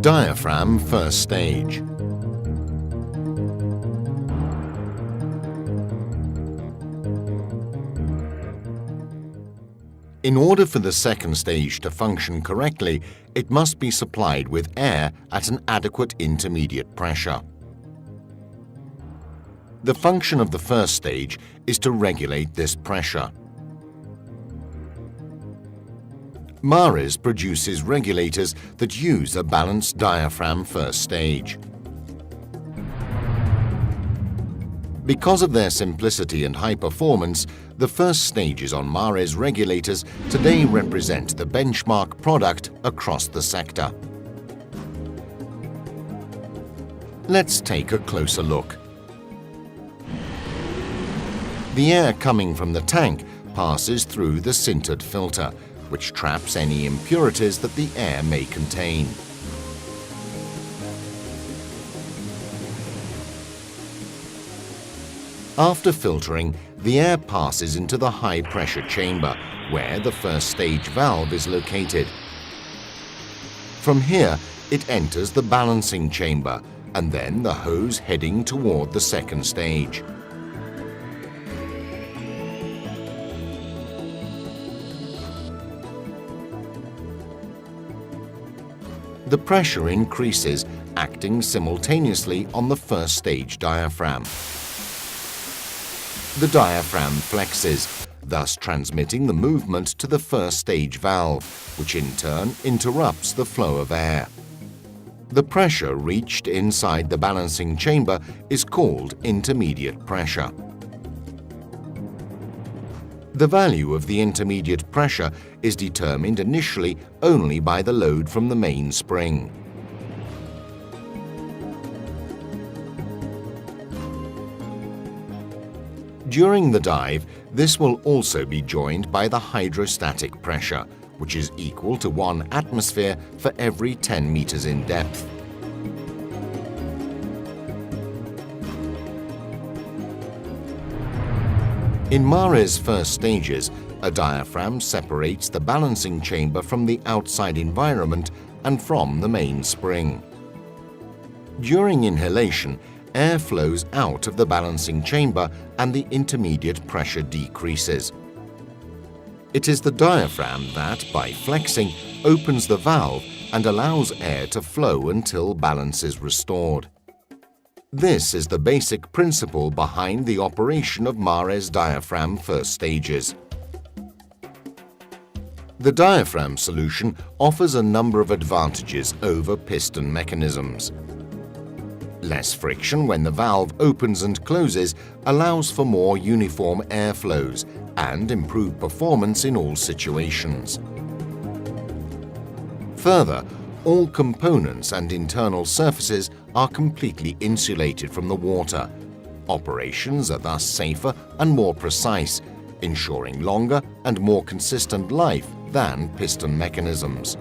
Diaphragm first stage. In order for the second stage to function correctly, it must be supplied with air at an adequate intermediate pressure. The function of the first stage is to regulate this pressure. Mares produces regulators that use a balanced diaphragm first stage. Because of their simplicity and high performance, the first stages on Mares regulators today represent the benchmark product across the sector. Let's take a closer look. The air coming from the tank passes through the sintered filter, which traps any impurities that the air may contain. After filtering, the air passes into the high-pressure chamber, where the first stage valve is located. From here, it enters the balancing chamber, and then the hose heading toward the second stage. The pressure increases, acting simultaneously on the first stage diaphragm. The diaphragm flexes, thus transmitting the movement to the first stage valve, which in turn interrupts the flow of air. The pressure reached inside the balancing chamber is called intermediate pressure. The value of the intermediate pressure is determined initially only by the load from the main spring. During the dive, this will also be joined by the hydrostatic pressure, which is equal to 1 atmosphere for every 10 meters in depth. In Mares first stages, a diaphragm separates the balancing chamber from the outside environment and from the main spring. During inhalation, air flows out of the balancing chamber and the intermediate pressure decreases. It is the diaphragm that, by flexing, opens the valve and allows air to flow until balance is restored. This is the basic principle behind the operation of Mares diaphragm first stages. The diaphragm solution offers a number of advantages over piston mechanisms. Less friction when the valve opens and closes allows for more uniform air flows and improved performance in all situations. Further, all components and internal surfaces are completely insulated from the water. Operations are thus safer and more precise, ensuring longer and more consistent life than piston mechanisms.